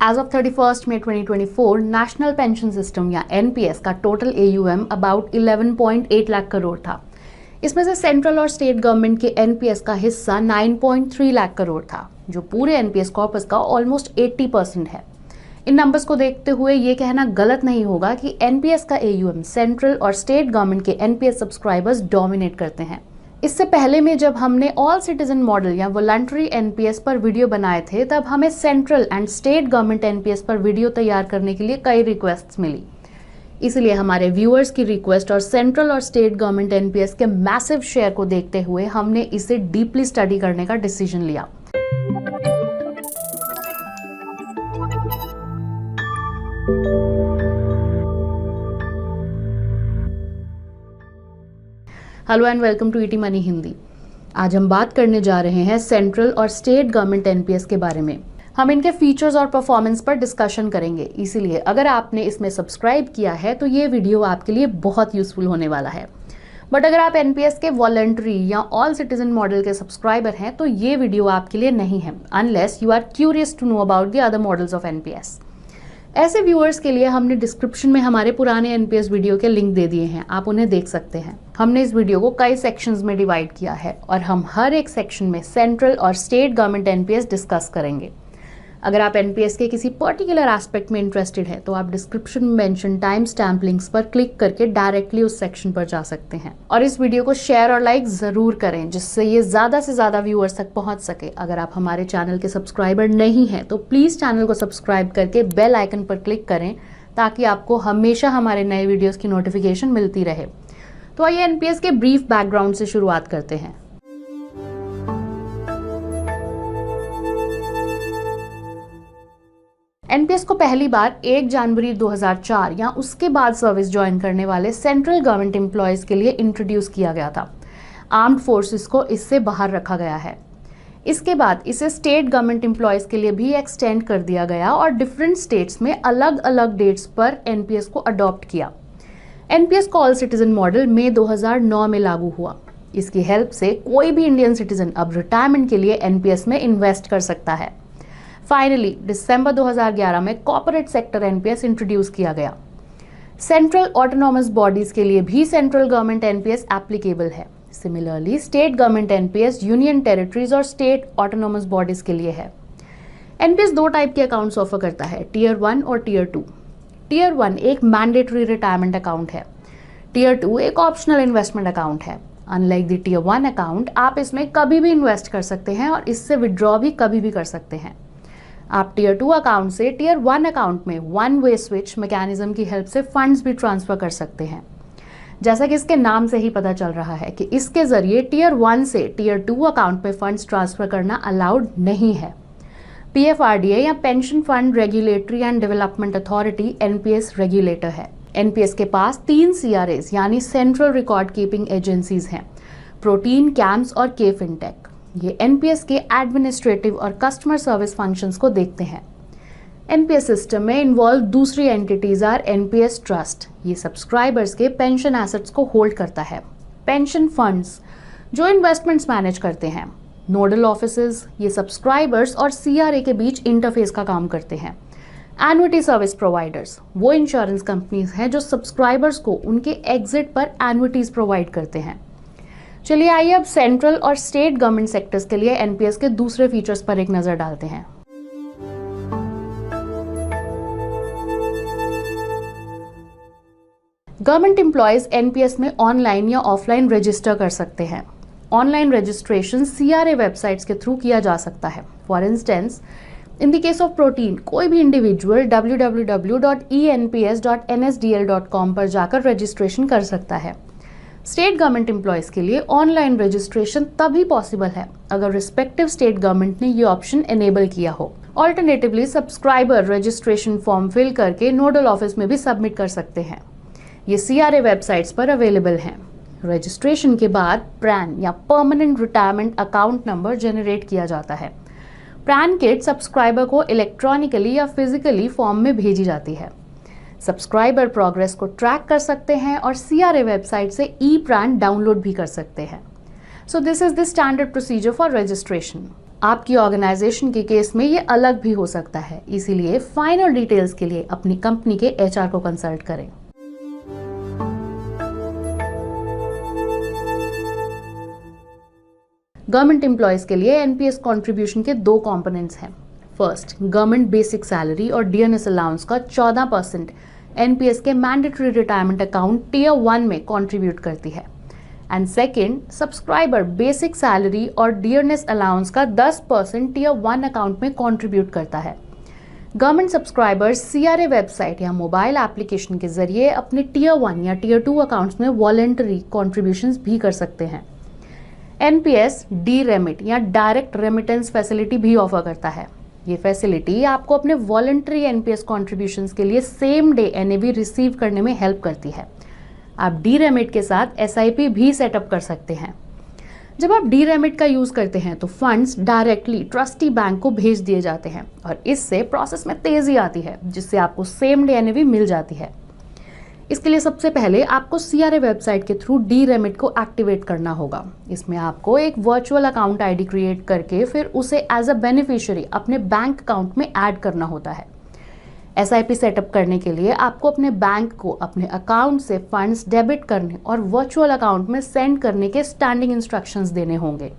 As of 31 मई 2024 national pension system या NPS का total AUM about 11.8 lakh crore था। इसमें से सेंट्रल और स्टेट गवर्नमेंट के एनपीएस का हिस्सा 9.3 लाख करोड़ था, जो पूरे एनपीएस कॉर्पस का ऑलमोस्ट 80% है। इन नंबर्स को देखते हुए ये कहना गलत नहीं होगा कि एनपीएस का AUM सेंट्रल और स्टेट गवर्नमेंट के एनपीएस सब्सक्राइबर्स डोमिनेट करते हैं। इससे पहले में जब हमने ऑल सिटीजन मॉडल या वॉलंटरी एनपीएस पर वीडियो बनाए थे, तब हमें central and state government NPS पर वीडियो तैयार करने के लिए कई रिक्वेस्ट्स मिली। इसलिए हमारे व्यूअर्स की रिक्वेस्ट और सेंट्रल और स्टेट गवर्नमेंट एनपीएस के मैसिव शेयर को देखते हुए हमने इसे डीपली स्टडी करने का डिसीजन लिया। Hello and welcome to ET money Hindi. आज हम बात करने जा रहे हैं सेंट्रल और स्टेट गवर्नमेंट एनपीएस के बारे में। हम इनके फीचर्स और परफॉर्मेंस पर डिस्कशन करेंगे, इसीलिए अगर आपने इसमें सब्सक्राइब किया है तो ये वीडियो आपके लिए बहुत यूजफुल होने वाला है। बट अगर आप एनपीएस के वॉलंटरी या ऑल सिटीजन मॉडल के सब्सक्राइबर हैं तो ये वीडियो आपके लिए नहीं है, unless you are curious to know about the other models of NPS. ऐसे व्यूअर्स के लिए हमने डिस्क्रिप्शन में हमारे पुराने एनपीएस वीडियो के लिंक दे दिए हैं, आप उन्हें देख सकते हैं। हमने इस वीडियो को कई सेक्शंस में डिवाइड किया है और हम हर एक सेक्शन में सेंट्रल और स्टेट गवर्नमेंट एनपीएस डिस्कस करेंगे। अगर आप एनपीएस के किसी पर्टिकुलर एस्पेक्ट में इंटरेस्टेड है तो आप डिस्क्रिप्शन में मेंशन टाइम स्टैम्प लिंक्स पर क्लिक करके डायरेक्टली उस सेक्शन पर जा सकते हैं। और इस वीडियो को शेयर और लाइक जरूर करें, जिससे ये ज्यादा से ज्यादा व्यूअर्स तक पहुंच सके। अगर आप हमारे चैनल के सब्सक्राइबर नहीं हैं तो प्लीज चैनल को सब्सक्राइब करके बेल आइकन पर क्लिक करें, ताकि आपको हमेशा हमारे नए वीडियोस की नोटिफिकेशन मिलती रहे। तो आइए एनपीएस के ब्रीफ बैकग्राउंड से शुरुआत करते हैं। एनपीएस को पहली बार 1 जनवरी 2004 या उसके बाद सर्विस ज्वाइन करने वाले सेंट्रल गवर्नमेंट एम्प्लॉयज के लिए इंट्रोड्यूस किया गया था। आर्म्ड फोर्सेस को इससे बाहर रखा गया है। इसके बाद इसे स्टेट गवर्नमेंट एम्प्लॉयज के लिए भी एक्सटेंड कर दिया गया और डिफरेंट स्टेट्स में अलग अलग डेट्स पर एनपीएस को अडॉप्ट किया। एनपीएस का ऑल सिटीजन मॉडल मई 2009 में लागू हुआ। इसकी हेल्प से कोई भी इंडियन सिटीजन अब रिटायरमेंट के लिए एनपीएस में इन्वेस्ट कर सकता है। फाइनली दिसंबर 2011 में कॉर्पोरेट सेक्टर एनपीएस इंट्रोड्यूस किया गया। सेंट्रल ऑटोनॉमस बॉडीज के लिए भी सेंट्रल गवर्नमेंट एनपीएस एप्लीकेबल है। Similarly state government NPS union territories और स्टेट ऑटोनॉमस बॉडीज के लिए है। एनपीएस 2 टाइप के अकाउंट्स ऑफर करता है, टीयर 1 और टीयर 2। टीयर 1 एक मैंडेटरी रिटायरमेंट अकाउंट है। टीयर 2 एक ऑप्शनल इन्वेस्टमेंट अकाउंट है। अनलाइक द टीयर 1 अकाउंट, आप इसमें कभी भी इन्वेस्ट कर सकते हैं और इससे विड्रॉ भी कभी भी कर सकते हैं। आप टीयर 2 अकाउंट से टीयर 1 अकाउंट में वन वे स्विच मैकेनिज्म की हेल्प से फंड्स भी ट्रांसफर कर सकते हैं। जैसा कि इसके नाम से ही पता चल रहा है कि इसके जरिए टीयर 1 से टीयर 2 अकाउंट में फंड्स ट्रांसफर करना अलाउड नहीं है। पीएफआरडीए या pension fund regulatory and development authority NPS regulator है। एनपीएस के पास 3 CRAs यानी सेंट्रल रिकॉर्ड कीपिंग एजेंसीज हैं, प्रोटीन, कैम्स और के फिनटेक। ये एनपीएस के एडमिनिस्ट्रेटिव और कस्टमर सर्विस फंक्शंस को देखते हैं। एनपीएस सिस्टम में इन्वॉल्व दूसरी एंटिटीज आर एनपीएस ट्रस्ट। ये सब्सक्राइबर्स के पेंशन एसेट्स को होल्ड करता है। पेंशन फंड्स जो इन्वेस्टमेंट्स मैनेज करते हैं। नोडल ऑफिसेज ये सब्सक्राइबर्स और सीआरए के बीच इंटरफेस का काम करते हैं। एन्युटी सर्विस प्रोवाइडर्स वो इंश्योरेंस कंपनीज हैं जो सब्सक्राइबर्स को उनके एग्जिट पर एन्युटीज प्रोवाइड करते हैं। चलिए आइए अब सेंट्रल और स्टेट गवर्नमेंट सेक्टर्स के लिए एनपीएस के दूसरे फीचर्स पर एक नजर डालते हैं। गवर्नमेंट एम्प्लॉयज एनपीएस में ऑनलाइन या ऑफलाइन रजिस्टर कर सकते हैं। ऑनलाइन रजिस्ट्रेशन सीआरए वेबसाइट्स के थ्रू किया जा सकता है। For instance, in the case of protein, कोई भी इंडिविजुअल www.enps.nsdl.com पर जाकर रजिस्ट्रेशन कर सकता है। स्टेट गवर्नमेंट एम्प्लॉयज के लिए ऑनलाइन रजिस्ट्रेशन तभी पॉसिबल है अगर रिस्पेक्टिव स्टेट गवर्नमेंट ने ये ऑप्शन एनेबल किया हो। Alternatively subscriber registration form fill करके नोडल ऑफिस में भी सबमिट कर सकते हैं। ये सीआरए वेबसाइट्स पर अवेलेबल हैं। रजिस्ट्रेशन के बाद प्रैन या permanent retirement account number generate किया जाता है। प्रैन किट सब्सक्राइबर को इलेक्ट्रॉनिकली या फिजिकली फॉर्म में भेजी जाती है। सब्सक्राइबर प्रोग्रेस को ट्रैक कर सकते हैं और सीआरए वेबसाइट से ई प्रैन डाउनलोड भी कर सकते हैं। So this is the standard procedure for registration. आपकी ऑर्गेनाइजेशन के केस में ये अलग भी हो सकता है, इसीलिए फाइनल डिटेल्स के लिए अपनी कंपनी के एचआर को कंसल्ट करें। गवर्नमेंट एम्प्लॉयज के लिए एनपीएस कंट्रीब्यूशन के दो कंपोनेंट्स हैं। फर्स्ट, गवर्नमेंट बेसिक सैलरी और डीएनएस अलाउंस का 14% एनपीएस के मैंडेटरी रिटायरमेंट अकाउंट टियर 1 में कंट्रीब्यूट करती है। And second, subscriber basic salary और डीएनएस अलाउंस का 10% टियर 1 अकाउंट में कंट्रीब्यूट करता है। गवर्नमेंट सब्सक्राइबर्स सीआरए वेबसाइट या मोबाइल एप्लीकेशन के जरिए अपने टियर 1 या टियर 2 अकाउंट्स में वॉलंटरी कॉन्ट्रीब्यूशंस भी कर सकते हैं। एनपीएस डी रेमिट या डायरेक्ट रेमिटेंस फैसिलिटी भी ऑफर करता है। ये फैसिलिटी आपको अपने वॉलंटरी एनपीएस कॉन्ट्रीब्यूशंस के लिए सेम डे एनएवी रिसीव करने में हेल्प करती है। आप डी रेमिट के साथ एसआईपी भी सेटअप कर सकते हैं। जब आप डी रेमिट का यूज करते हैं तो फंड्स डायरेक्टली ट्रस्टी बैंक को भेज दिए जाते हैं और इससे प्रोसेस में तेजी आती है, जिससे आपको सेम डे एनएवी मिल जाती है। इसके लिए सबसे पहले आपको सीआरए वेबसाइट के थ्रू डी रेमिट को एक्टिवेट करना होगा। इसमें आपको एक वर्चुअल अकाउंट आईडी क्रिएट करके फिर उसे एज अ बेनिफिशियरी अपने बैंक अकाउंट में ऐड करना होता है। एसआईपी सेटअप करने के लिए आपको अपने बैंक को अपने अकाउंट से फंड्स डेबिट करने और वर्चुअल अकाउंट में सेंड करने के स्टैंडिंग इंस्ट्रक्शंस देने होंगे।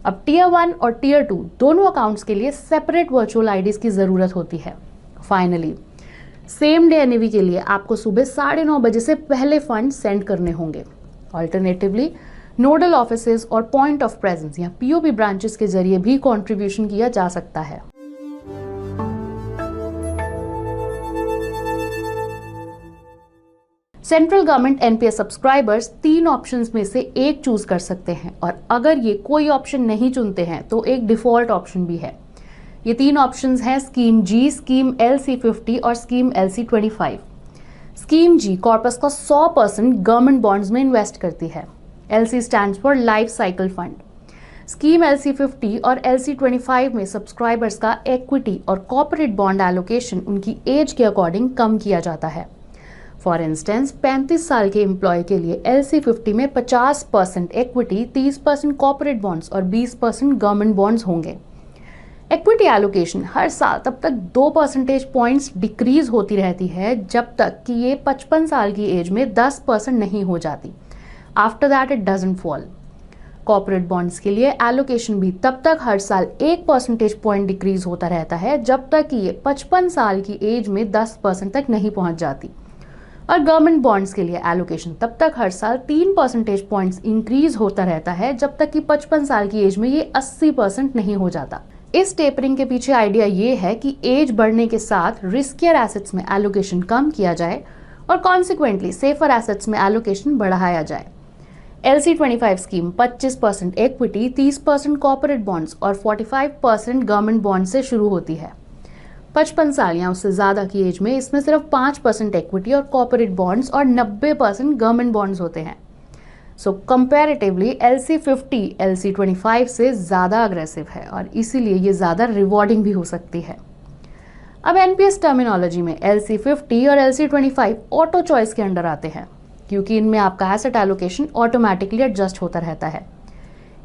अब टियर 1 और टियर 2 दोनों अकाउंट्स के लिए सेपरेट वर्चुअल आईडीज की जरूरत होती है। फाइनली, सेम डे एनएवी के लिए आपको सुबह 9:30 बजे से पहले फंड सेंड करने होंगे। ऑल्टरनेटिवली, नोडल ऑफिसेज और पॉइंट ऑफ प्रेजेंस या पीओपी ब्रांचेस के जरिए भी कंट्रीब्यूशन किया जा सकता है। Central government NPS subscribers 3 options में से एक चूज कर सकते हैं और अगर ये कोई ऑप्शन नहीं चुनते हैं तो एक डिफॉल्ट ऑप्शन भी है। ये 3 ऑप्शंस हैं स्कीम जी, स्कीम LC50 और स्कीम LC25। स्कीम जी कॉर्पस का 100% गवर्नमेंट बॉन्ड्स में इन्वेस्ट करती है। LC stands for life cycle fund. Scheme LC50 और LC25 में सब्सक्राइबर्स का इक्विटी और कॉर्पोरेट बॉन्ड एलोकेशन उनकी एज के अकॉर्डिंग कम किया जाता है। फॉर इंस्टेंस, 35 साल के एम्प्लॉय के लिए LC50 में 50% इक्विटी, 30% कॉर्पोरेट बॉन्ड्स और 20% गवर्नमेंट बॉन्ड्स होंगे। इक्विटी एलोकेशन हर साल तब तक 2 परसेंटेज पॉइंट्स डिक्रीज होती रहती है जब तक कि ये 55 साल की एज में 10% नहीं हो जाती। After that it doesn't fall. Corporate bonds के लिए एलोकेशन भी तब तक हर साल 1 परसेंटेज पॉइंट डिक्रीज होता रहता है जब तक कि ये 55 साल की एज में 10% तक नहीं पहुंच जाती। और गवर्नमेंट बॉन्ड्स के लिए एलोकेशन तब तक हर साल 3 परसेंटेज पॉइंट्स इंक्रीज होता रहता है जब तक कि 55 साल की एज में ये 80% नहीं हो जाता। इस टेपरिंग के पीछे आइडिया ये है कि एज बढ़ने के साथ रिस्कियर एसेट्स में एलोकेशन कम किया जाए और कॉन्सिक्वेंटली सेफर एसेट्स में एलोकेशन बढ़ाया जाए। LC25 scheme 25% equity, 30% corporate bonds और 45% गवर्नमेंट बॉन्ड से शुरू होती है। 55 साल या उससे ज्यादा की एज में इसमें सिर्फ 5% इक्विटी और कॉर्पोरेट बॉन्ड्स और 90% गवर्नमेंट बॉन्ड्स होते हैं। सो कंपैरेटिवली LC50 LC25 से ज्यादा अग्रेसिव है और इसीलिए ये ज्यादा रिवॉर्डिंग भी हो सकती है। अब एनपीएस टर्मिनोलॉजी में LC50 और LC25 ऑटो चॉइस के अंडर आते हैं क्योंकि इनमें आपका एसेट एलोकेशन ऑटोमेटिकली एडजस्ट होता रहता है।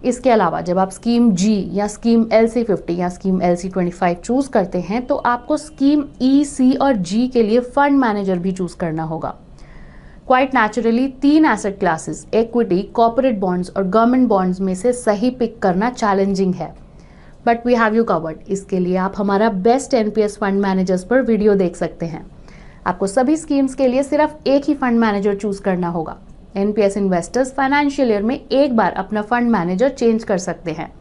इसके अलावा जब आप स्कीम जी या स्कीम LC50 या स्कीम LC25 चूज करते हैं तो आपको स्कीम ई, सी और जी के लिए फंड मैनेजर भी चूज करना होगा। Quite naturally 3 asset classes equity, corporate bonds और गवर्नमेंट बॉन्ड्स में से सही पिक करना चैलेंजिंग है, but we have you covered. इसके लिए आप हमारा बेस्ट एनपीएस फंड मैनेजर्स पर वीडियो देख सकते हैं। आपको सभी स्कीम्स के लिए सिर्फ एक ही फंड मैनेजर चूज करना होगा। एनपीएस इन्वेस्टर्स फाइनेंशियल ईयर में एक बार अपना फंड मैनेजर चेंज कर सकते हैं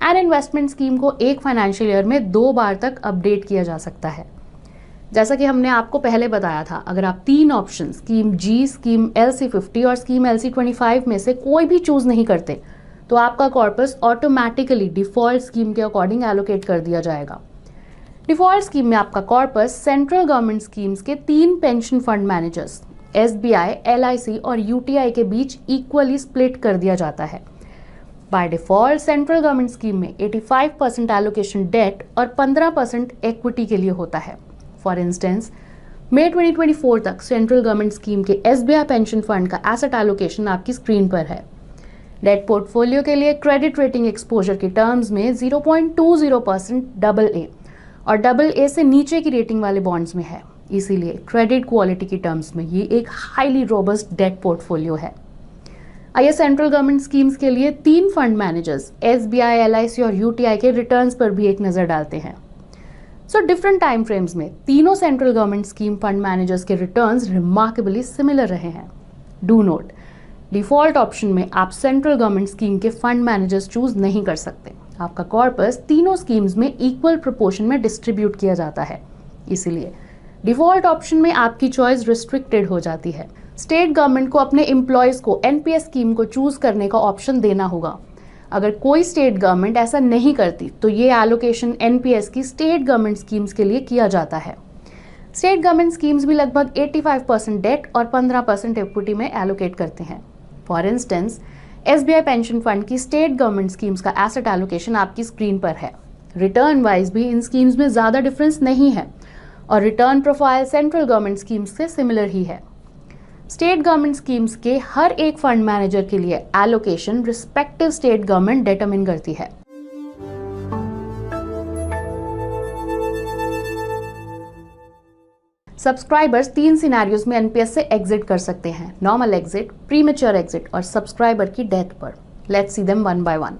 एंड इन्वेस्टमेंट स्कीम को एक फाइनेंशियल ईयर में 2 बार तक अपडेट किया जा सकता है। जैसा कि हमने आपको पहले बताया था, अगर आप 3 ऑप्शन स्कीम जी, स्कीम LC50 और स्कीम LC25 में से कोई भी चूज नहीं करते तो आपका कॉर्पस ऑटोमेटिकली डिफॉल्ट स्कीम के अकॉर्डिंग एलोकेट कर दिया जाएगा। डिफॉल्ट स्कीम में आपका कॉर्पस सेंट्रल गवर्नमेंट स्कीम्स के 3 pension fund managers SBI, LIC और UTI के बीच इक्वली स्प्लिट कर दिया जाता है। By default central government scheme में 85% एलोकेशन डेट और 15% इक्विटी के लिए होता है। फॉर इंस्टेंस, मई 2024 तक सेंट्रल गवर्नमेंट स्कीम के SBI पेंशन फंड का एसेट एलोकेशन आपकी स्क्रीन पर है। डेट पोर्टफोलियो के लिए क्रेडिट रेटिंग एक्सपोजर के टर्म्स में 0.20% AA और AA से नीचे की रेटिंग वाले बॉन्ड्स में है। इसीलिए क्रेडिट क्वालिटी की टर्म्स में ये एक हाईली रोबस्ट डेट पोर्टफोलियो है। आइए सेंट्रल गवर्नमेंट स्कीम्स के लिए 3 फंड मैनेजर्स SBI, LIC और UTI के रिटर्न्स पर भी एक नज़र डालते हैं। डिफरेंट टाइम फ्रेम्स में तीनों central government scheme fund managers के रिटर्न्स रिमार्केबली सिमिलर रहे हैं। डू नोट, डिफॉल्ट ऑप्शन में आप सेंट्रल गवर्नमेंट स्कीम के फंड मैनेजर्स चूज नहीं कर सकते। आपका कॉर्पस तीनों स्कीम्स में इक्वल प्रोपोर्शन में डिस्ट्रीब्यूट किया जाता है, इसीलिए डिफॉल्ट ऑप्शन में आपकी चॉइस रिस्ट्रिक्टेड हो जाती है। स्टेट गवर्नमेंट को अपने एम्प्लॉयज को NPS स्कीम को चूज करने का ऑप्शन देना होगा। अगर कोई स्टेट गवर्नमेंट ऐसा नहीं करती तो ये एलोकेशन NPS की स्टेट गवर्नमेंट स्कीम्स के लिए किया जाता है। स्टेट गवर्नमेंट स्कीम्स भी लगभग 85% डेट और 15% इक्विटी में एलोकेट करते हैं। For instance, SBI pension fund की स्टेट गवर्नमेंट स्कीम्स का एसेट एलोकेशन आपकी स्क्रीन पर है। रिटर्न वाइज भी इन स्कीम्स में ज़्यादा डिफरेंस नहीं है और return profile central government schemes से सिमिलर ही है। स्टेट गवर्नमेंट स्कीम्स के हर एक फंड मैनेजर के लिए allocation respective state government determine करती है। सब्सक्राइबर्स 3 सिनेरियोज में NPS से एग्जिट कर सकते हैं: नॉर्मल एग्जिट, प्रीमेच्योर एग्जिट और सब्सक्राइबर की डेथ पर। Let's see them one by one.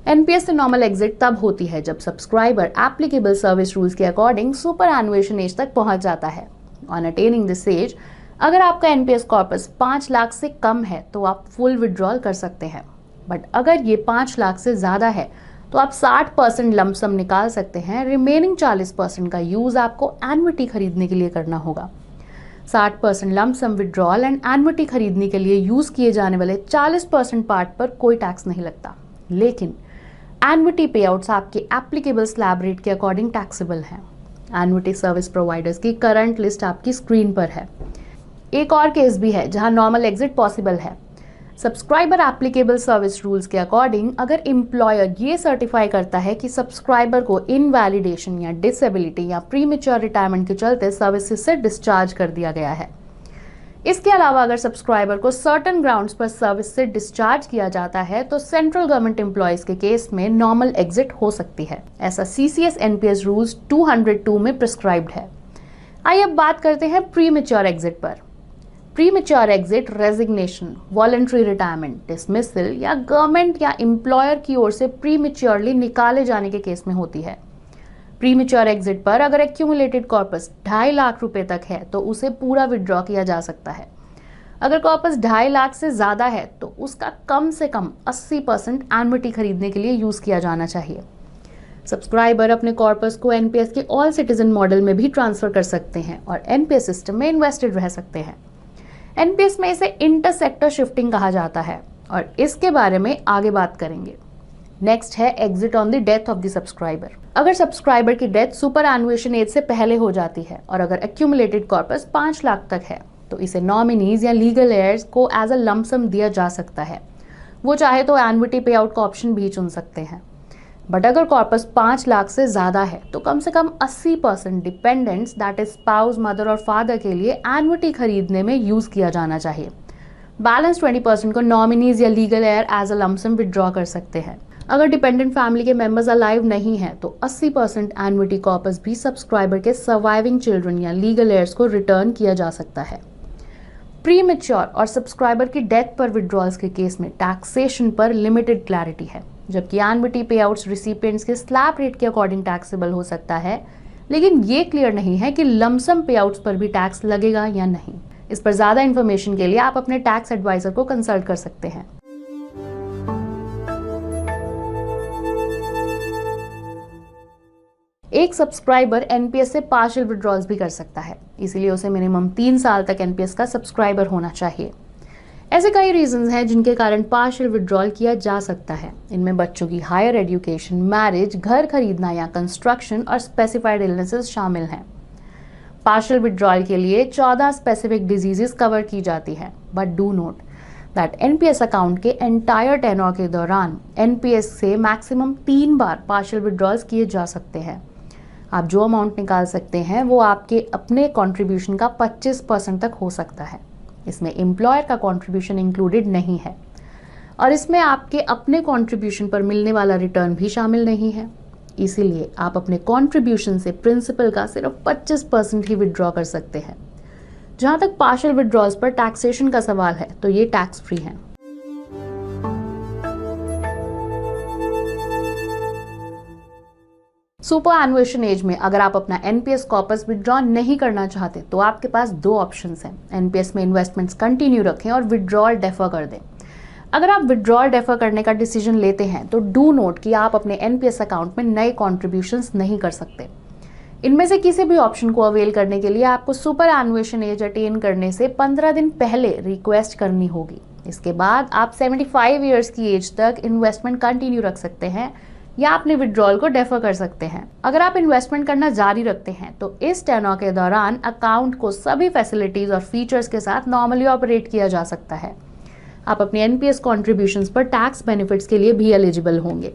NPS से नॉर्मल एग्जिट तब होती है जब सब्सक्राइबर एप्लीकेबल सर्विस रूल्स के अकॉर्डिंग सुपर एनुएशन एज तक पहुंच जाता है। ऑन अटेनिंग दिस एज, अगर आपका NPS कॉर्पस 5 लाख से कम है तो आप फुल विड्रॉल कर सकते हैं, बट अगर ये 5 लाख से ज़्यादा है तो आप 60% लमसम निकाल सकते हैं। रिमेनिंग 40% का यूज़ आपको एन्युटी खरीदने के लिए करना होगा। 60% लमसम विड्रॉल एंड एन्युटी खरीदने के लिए यूज़ किए जाने वाले 40% पार्ट पर कोई टैक्स नहीं लगता, लेकिन एन्युटी पे आउट्स आपके एप्लीकेबल स्लैब रेट के अकॉर्डिंग टैक्सेबल हैं। एन्युटी सर्विस प्रोवाइडर्स की करंट लिस्ट आपकी स्क्रीन पर है। एक और केस भी है जहां नॉर्मल एग्जिट पॉसिबल है। सब्सक्राइबर एप्लीकेबल सर्विस रूल्स के अकॉर्डिंग अगर एम्प्लॉयर ये सर्टिफाई करता है कि सब्सक्राइबर को इनवैलिडेशन या डिसेबिलिटी या प्रीमेच्योर रिटायरमेंट के चलते सर्विसेज से डिस्चार्ज कर दिया गया है। इसके अलावा अगर सब्सक्राइबर को सर्टेन ग्राउंड्स पर सर्विस से डिस्चार्ज किया जाता है तो सेंट्रल गवर्नमेंट एम्प्लॉयज के केस में नॉर्मल एग्जिट हो सकती है। ऐसा CCS NPS रूल्स 202 में प्रिस्क्राइब्ड है। आइए अब बात करते हैं प्रीमेच्योर एग्जिट पर। Premature exit resignation, voluntary retirement, dismissal या गवर्नमेंट या एम्प्लॉयर की ओर से प्रीमेच्योरली निकाले जाने के केस में होती है। प्रीमेच्योर एग्जिट पर अगर एक्यूमुलेटेड कॉर्पस 2.5 लाख रुपए तक है तो उसे पूरा विड्रॉ किया जा सकता है। अगर कॉर्पस 2.5 लाख से ज़्यादा है तो उसका कम से कम 80% एन्युटी खरीदने के लिए यूज़ किया जाना चाहिए। सब्सक्राइबर अपने कॉर्पस को NPS के ऑल सिटीजन मॉडल में भी ट्रांसफ़र कर सकते हैं और NPS सिस्टम में इन्वेस्टेड रह सकते हैं। NPS में इसे इंटर सेक्टर शिफ्टिंग कहा जाता है और इसके बारे में आगे बात करेंगे। नेक्स्ट है exit on the death of the subscriber. अगर सब्सक्राइबर की डेथ सुपर एनुएशन एज से पहले हो जाती है और अगर एक्यूमुलेटेड कॉर्पस 5 लाख तक है तो इसे नॉमिनीज या लीगल एयर्स को एज अ लमसम दिया जा सकता है। वो चाहे तो एन्युटी पे आउट का ऑप्शन भी चुन सकते हैं। बट अगर कॉर्पस 5 लाख से ज़्यादा है तो कम से कम 80% dependents that is spouse, mother और फादर के लिए एन्युटी खरीदने में यूज़ किया जाना चाहिए। बैलेंस 20% को नॉमिनीज या legal heir as a lump sum withdraw कर सकते हैं। अगर डिपेंडेंट फैमिली के मेंबर्स अलाइव नहीं हैं तो 80% एन्युटी कॉर्पस भी सब्सक्राइबर के सर्वाइविंग चिल्ड्रन या लीगल एयर्स को रिटर्न किया जा सकता है। प्रीमेच्योर और सब्सक्राइबर की डेथ पर विड्रॉल्स के केस में टैक्सेशन पर लिमिटेड क्लैरिटी है, जबकि एन्युटी पे आउट्स रिसिपिएंट्स के स्लैब रेट के अकॉर्डिंग टैक्सेबल हो सकता है, लेकिन ये क्लियर नहीं है कि लमसम पे आउट्स पर भी टैक्स लगेगा या नहीं। इस पर ज़्यादा इन्फॉर्मेशन के लिए आप अपने टैक्स एडवाइजर को कंसल्ट कर सकते हैं। एक सब्सक्राइबर NPS से पार्शियल विड्रॉल्स भी कर सकता है, इसीलिए उसे मिनिमम 3 साल तक NPS का सब्सक्राइबर होना चाहिए। ऐसे कई रीजंस हैं जिनके कारण पार्शियल विड्रॉल किया जा सकता है। इनमें बच्चों की हायर एजुकेशन, मैरिज, घर खरीदना या कंस्ट्रक्शन और स्पेसिफाइड इलनेसेस शामिल हैं। पार्शियल विड्रॉल के लिए 14 स्पेसिफिक डिजीजेस कवर की जाती हैं, but do not that NPS account के एंटायर टेन्योर के दौरान NPS से मैक्सिमम 3 बार पार्शियल विड्रॉल्स किए जा सकते हैं। आप जो अमाउंट निकाल सकते हैं वो आपके अपने कंट्रीब्यूशन का 25% तक हो सकता है। इसमें एम्प्लॉयर का कंट्रीब्यूशन इंक्लूडेड नहीं है। और इसमें आपके अपने कंट्रीब्यूशन पर मिलने वाला रिटर्न भी शामिल नहीं है। इसीलिए आप अपने कंट्रीब्यूशन से प्रिंसिपल का सिर्फ 25% ही विड्रॉ कर सकते हैं। जहां तक पार्शियल विड्रॉल्स पर टैक्सेशन का सवाल है तो ये टैक्स फ्री हैं। सुपर एनुएशन एज में अगर आप अपना एनपीएस कॉर्पस विड्रॉ नहीं करना चाहते तो आपके पास दो ऑप्शंस हैं। एनपीएस में इन्वेस्टमेंट्स कंटिन्यू रखें और विड्रॉल डेफर कर दें। अगर आप विड्रॉल डेफर करने का डिसीजन लेते हैं तो डू नोट कि आप अपने एनपीएस अकाउंट में नए कॉन्ट्रीब्यूशंस नहीं कर सकते। इनमें से किसी भी ऑप्शन को अवेल करने के लिए आपको सुपर एनुएशन एज अटेन करने से 15 दिन पहले रिक्वेस्ट करनी होगी। इसके बाद आप 75 ईयर्स की एज तक इन्वेस्टमेंट कंटिन्यू रख सकते हैं या अपने विड्रॉल को डेफर कर सकते हैं। अगर आप इन्वेस्टमेंट करना जारी रखते हैं तो इस टेन्योर के दौरान अकाउंट को सभी फैसिलिटीज और फीचर्स के साथ नॉर्मली ऑपरेट किया जा सकता है। आप अपने एनपीएस कॉन्ट्रीब्यूशंस पर टैक्स बेनिफिट्स के लिए भी एलिजिबल होंगे।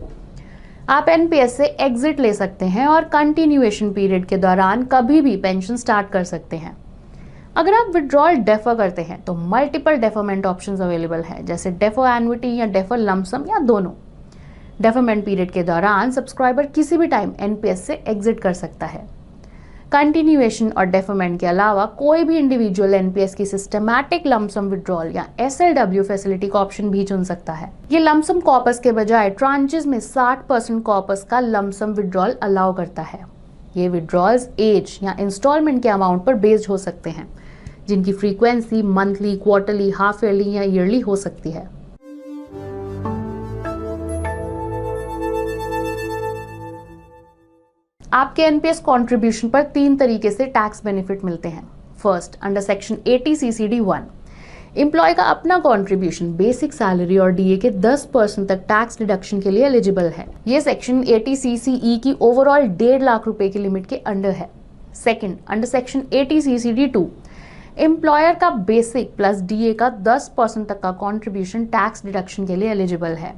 आप एनपीएस से एग्जिट ले सकते हैं और कंटिन्यूएशन पीरियड के दौरान कभी भी पेंशन स्टार्ट कर सकते हैं। अगर आप विड्रॉल डेफर करते हैं तो मल्टीपल डेफरमेंट ऑप्शंस अवेलेबल हैं, जैसे डेफर एन्युटी या डेफर लमसम या दोनों। डेफरमेंट पीरियड के दौरान सब्सक्राइबर किसी भी टाइम एनपीएस से एग्जिट कर सकता है। कंटिन्यूएशन और डेफरमेंट के अलावा कोई भी इंडिविजुअल एनपीएस की सिस्टमैटिक लमसम विड्रॉल या एसएलडब्ल्यू फैसिलिटी का ऑप्शन भी चुन सकता है। ये लमसम कॉर्पस के बजाय ट्रांचेस में 60% कॉर्पस का लमसम विड्रॉल अलाउ करता है। ये विड्रॉल्स एज या इंस्टॉलमेंट के अमाउंट पर बेस्ड हो सकते हैं, जिनकी frequency monthly, quarterly, half yearly या ईयरली हो सकती है। आपके एनपीएस कंट्रीब्यूशन पर 3 तरीके से टैक्स बेनिफिट मिलते हैं। First, under section 80 CCD 1 employ का अपना कंट्रीब्यूशन बेसिक सैलरी और डीए के 10% तक टैक्स डिडक्शन के लिए एलिजिबल है। ये सेक्शन 80 सीसीई की ओवरऑल 1.5 लाख रुपए की लिमिट के अंडर है। Second, under section 80 CCD 2 employer का बेसिक प्लस डीए का 10% तक का कंट्रीब्यूशन टैक्स डिडक्शन के लिए एलिजिबल है।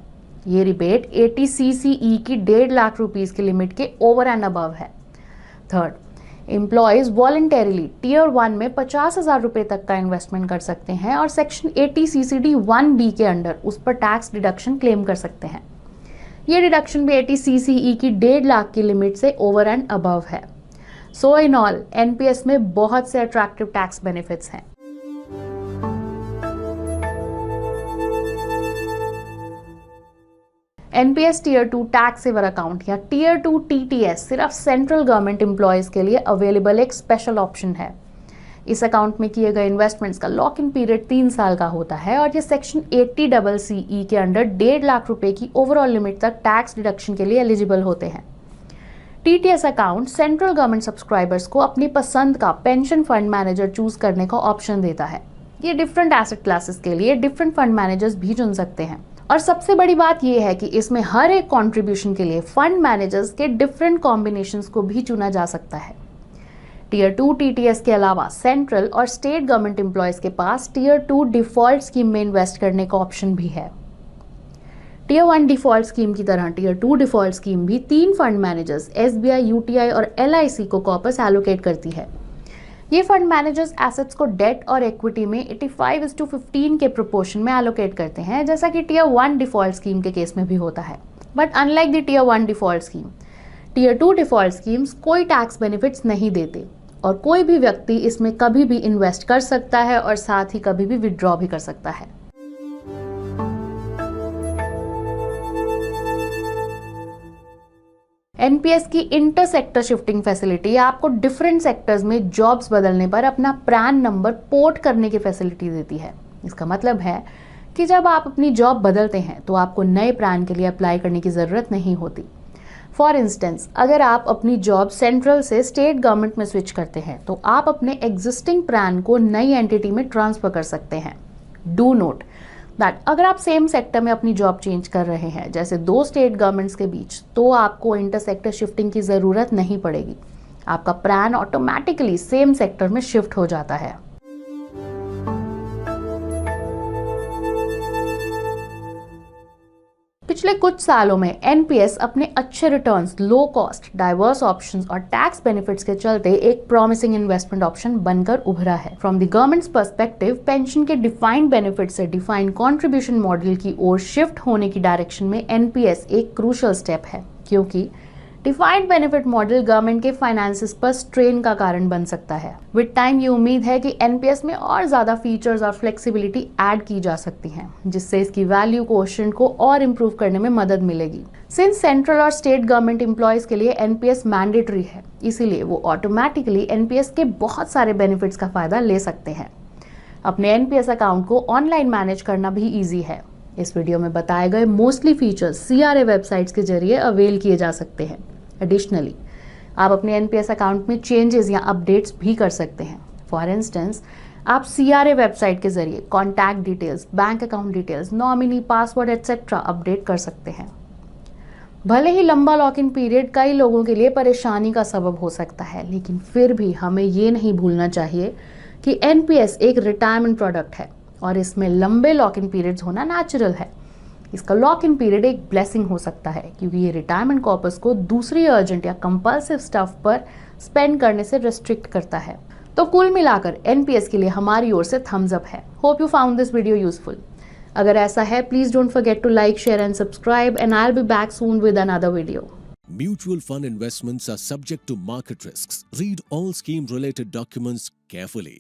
ये रिबेट 80 सीसीई की 1.5 लाख रुपीस की लिमिट के ओवर एंड अबव है। थर्ड, एम्प्लॉयज वॉलंटरीली टीयर 1 में 50,000 रुपए तक का इन्वेस्टमेंट कर सकते हैं और सेक्शन 80 सीसीडी 1B के अंडर उस पर टैक्स डिडक्शन क्लेम कर सकते हैं। ये डिडक्शन भी 80 सीसीई की 1.5 लाख की लिमिट से ओवर एंड अबव है। सो इन ऑल एनपीएस में बहुत से अट्रैक्टिव टैक्स बेनिफिट्स हैं। NPS tier 2 tax saver account या टीयर 2 टीटीएस सिर्फ सेंट्रल गवर्नमेंट एम्प्लॉयज के लिए अवेलेबल एक स्पेशल ऑप्शन है। इस अकाउंट में किए गए इन्वेस्टमेंट्स का लॉक इन पीरियड 3 साल का होता है और ये सेक्शन 80CCE के अंडर 1.5 लाख रुपए की ओवरऑल लिमिट तक टैक्स डिडक्शन के लिए एलिजिबल होते हैं। TTS account central government subscribers को अपनी पसंद का पेंशन फंड मैनेजर चूज करने का ऑप्शन देता है। ये डिफरेंट एसेट क्लासेस के लिए डिफरेंट फंड मैनेजर्स भी चुन सकते हैं। और सबसे बड़ी बात यह है कि इसमें हर एक कंट्रीब्यूशन के लिए फंड मैनेजर्स के डिफरेंट कॉम्बिनेशंस को भी चुना जा सकता है। टीयर 2 टीटीएस के अलावा सेंट्रल और स्टेट गवर्नमेंट एम्प्लॉयज के पास टीयर 2 डिफॉल्ट स्कीम में इन्वेस्ट करने का ऑप्शन भी है। टीयर 1 डिफॉल्ट स्कीम की तरह टीयर 2 डिफॉल्ट स्कीम भी 3 फंड मैनेजर्स एसबीआई, यूटीआई और एलआईसी को कॉर्पस एलोकेट करती है। ये फंड मैनेजर्स एसेट्स को डेट और इक्विटी में 85:15 के प्रोपोर्शन में एलोकेट करते हैं, जैसा कि टीयर 1 डिफॉल्ट स्कीम के केस में भी होता है। But unlike the tier 1 default scheme, tier 2 default schemes कोई टैक्स बेनिफिट्स नहीं देते और कोई भी व्यक्ति इसमें कभी भी इन्वेस्ट कर सकता है और साथ ही कभी भी विड्रॉ भी कर सकता है। एनपीएस की इंटर सेक्टर शिफ्टिंग फैसिलिटी आपको डिफरेंट सेक्टर्स में जॉब्स बदलने पर अपना प्रान नंबर पोर्ट करने की फैसिलिटी देती है। इसका मतलब है कि जब आप अपनी जॉब बदलते हैं तो आपको नए प्रान के लिए अप्लाई करने की ज़रूरत नहीं होती। फॉर इंस्टेंस, अगर आप अपनी जॉब सेंट्रल से स्टेट गवर्नमेंट में स्विच करते हैं तो आप अपने एग्जिस्टिंग प्रान को नई एंटिटी में ट्रांसफर कर सकते हैं। डू नोट दैट अगर आप सेम सेक्टर में अपनी जॉब चेंज कर रहे हैं, जैसे 2 स्टेट गवर्नमेंट्स के बीच, तो आपको इंटर सेक्टर शिफ्टिंग की ज़रूरत नहीं पड़ेगी। आपका प्रान ऑटोमेटिकली सेम सेक्टर में शिफ्ट हो जाता है। पिछले कुछ सालों में एनपीएस अपने अच्छे returns, low cost, diverse options और टैक्स बेनिफिट्स के चलते एक प्रॉमिसिंग इन्वेस्टमेंट ऑप्शन बनकर उभरा है। From the governments perspective, pension के डिफाइंड बेनिफिट से डिफाइंड कंट्रीब्यूशन मॉडल की ओर शिफ्ट होने की डायरेक्शन में एनपीएस एक क्रूशियल स्टेप है, क्योंकि डिफाइंड बेनिफिट मॉडल गवर्नमेंट के फाइनेंसेस पर स्ट्रेन का कारण बन सकता है। विद टाइम ये उम्मीद है कि एनपीएस में और ज्यादा फीचर्स और फ्लेक्सिबिलिटी ऐड की जा सकती हैं, जिससे इसकी वैल्यू कोएफिशिएंट को और इम्प्रूव करने में मदद मिलेगी। सिंस सेंट्रल और स्टेट गवर्नमेंट एम्प्लॉयज के लिए एनपीएस मैंडेटरी है, इसीलिए वो ऑटोमेटिकली एनपीएस के बहुत सारे बेनिफिट्स का फायदा ले सकते हैं। अपने एनपीएस अकाउंट को ऑनलाइन मैनेज करना भी ईजी है। इस वीडियो में बताए गए मोस्टली फीचर्स सीआरए वेबसाइट्स के जरिए अवेल किए जा सकते हैं। एडिशनली, आप अपने एनपीएस अकाउंट में चेंजेस या अपडेट्स भी कर सकते हैं। फॉर इंस्टेंस, आप सीआरए वेबसाइट के जरिए contact details, bank account details, nominee, password etcetera update कर सकते हैं। भले ही लंबा लॉक इन पीरियड कई लोगों के लिए परेशानी का सबब हो सकता है, लेकिन फिर भी हमें ये नहीं भूलना चाहिए कि एनपीएस एक रिटायरमेंट प्रोडक्ट है और इसमें लंबे लॉक इन पीरियड्स होना नेचुरल है। इसका लॉक इन पीरियड एक ब्लेसिंग हो सकता है, क्योंकि ये रिटायरमेंट कॉर्पस को दूसरी अर्जेंट या कंपल्सिव स्टफ पर स्पेंड करने से रिस्ट्रिक्ट करता है। तो कुल मिलाकर एनपीएस के लिए हमारी ओर से थम्स अप है। Hope you found this video useful. अगर ऐसा है, please don't forget to like, share and subscribe, and I will be back soon with another video. Mutual fund investments are subject to market risks. Read all scheme related documents carefully.